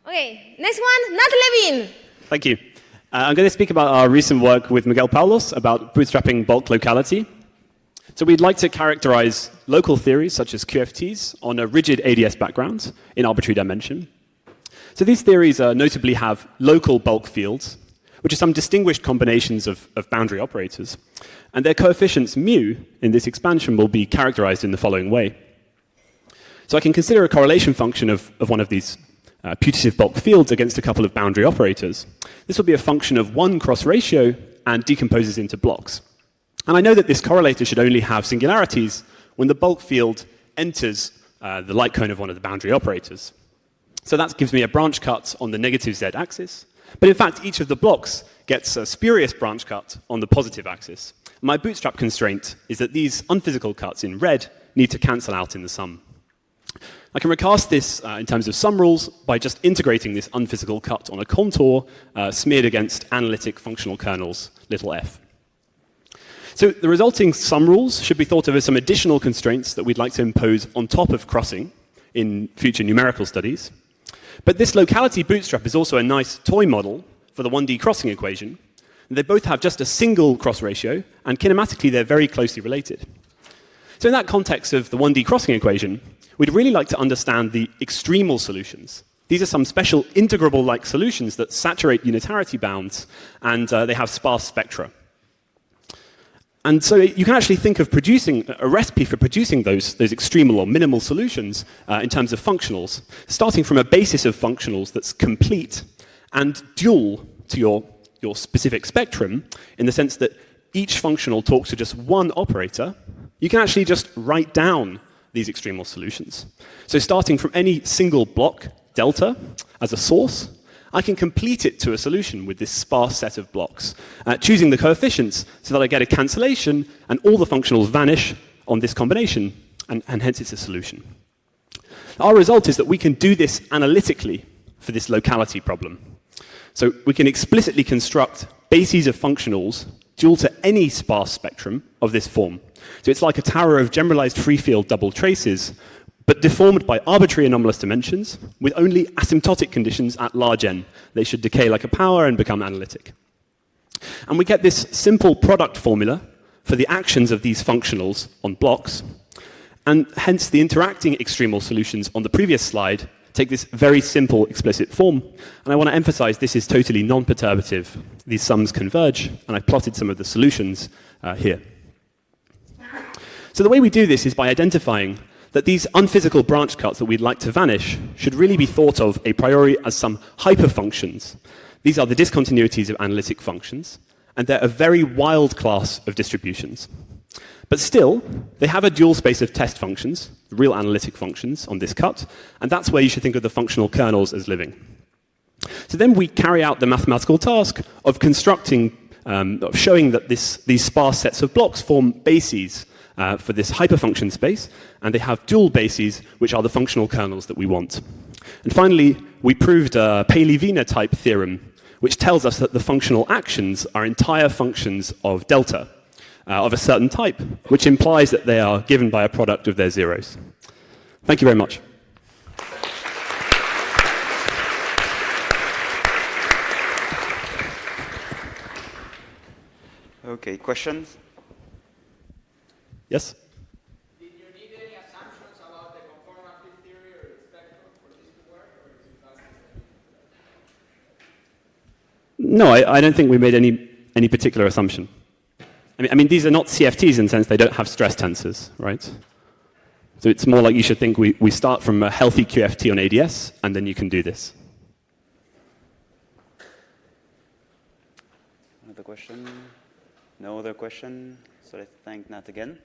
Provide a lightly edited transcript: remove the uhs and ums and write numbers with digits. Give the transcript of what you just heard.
Okay, next one, Nat Levine. Thank you. I'm going to speak about our recent work with Miguel Paulos about bootstrapping bulk locality. So we'd like to characterize local theories, such as QFTs, on a rigid ADS background in arbitrary dimension. So these theories notably have local bulk fields, which are some distinguished combinations of boundary operators. And their coefficients mu in this expansion will be characterized in the following way. So I can consider a correlation function of one of these putative bulk fields against a couple of boundary operators. This will be a function of one cross ratio and decomposes into blocks. And I know that this correlator should only have singularities when the bulk field enters the light cone of one of the boundary operators. So that gives me a branch cut on the negative z-axis. But in fact, each of the blocks gets a spurious branch cut on the positive axis. My bootstrap constraint is that these unphysical cuts in red need to cancel out in the sum. I can recast this in terms of sum rules by just integrating this unphysical cut on a contour smeared against analytic functional kernels, little f. So the resulting sum rules should be thought of as some additional constraints that we'd like to impose on top of crossing in future numerical studies. But this locality bootstrap is also a nice toy model for the 1D crossing equation. They both have just a single cross ratio, and kinematically they're very closely related. So in that context of the 1D crossing equation, we'd really like to understand the extremal solutions. These are some special integrable-like solutions that saturate unitarity bounds, and they have sparse spectra. And so you can actually think of producing a recipe for producing those extremal or minimal solutions in terms of functionals, starting from a basis of functionals that's complete and dual to your specific spectrum, in the sense that each functional talks to just one operator. You can actually just write down these extremal solutions. So starting from any single block, delta, as a source, I can complete it to a solution with this sparse set of blocks, choosing the coefficients so that I get a cancellation and all the functionals vanish on this combination, and hence it's a solution. Our result is that we can do this analytically for this locality problem. So we can explicitly construct bases of functionals dual to any sparse spectrum of this form. So it's like a tower of generalized free field double traces, but deformed by arbitrary anomalous dimensions with only asymptotic conditions at large n. They should decay like a power and become analytic. And we get this simple product formula for the actions of these functionals on blocks, and hence the interacting extremal solutions on the previous slide take this very simple explicit form. And I want to emphasize this is totally non-perturbative. These sums converge, and I've plotted some of the solutions here. So the way we do this is by identifying that these unphysical branch cuts that we'd like to vanish should really be thought of a priori as some hyperfunctions. These are the discontinuities of analytic functions, and they're a very wild class of distributions. But still, they have a dual space of test functions, real analytic functions on this cut, and that's where you should think of the functional kernels as living. So then we carry out the mathematical task of constructing, of showing that these sparse sets of blocks form bases for this hyperfunction space, and they have dual bases, which are the functional kernels that we want. And finally, we proved a Levine type theorem, which tells us that the functional actions are entire functions of delta, of a certain type, which implies that they are given by a product of their zeros. Thank you very much. Okay, questions? Yes? Did you need any assumptions about the conformal theory or the spectrum for this to work, or is it just... No, I don't think we made any particular assumption. I mean, these are not CFTs in the sense they don't have stress tensors, right? So it's more like you should think we start from a healthy QFT on ADS, and then you can do this. Another question? No other question? So let's thank Nat again.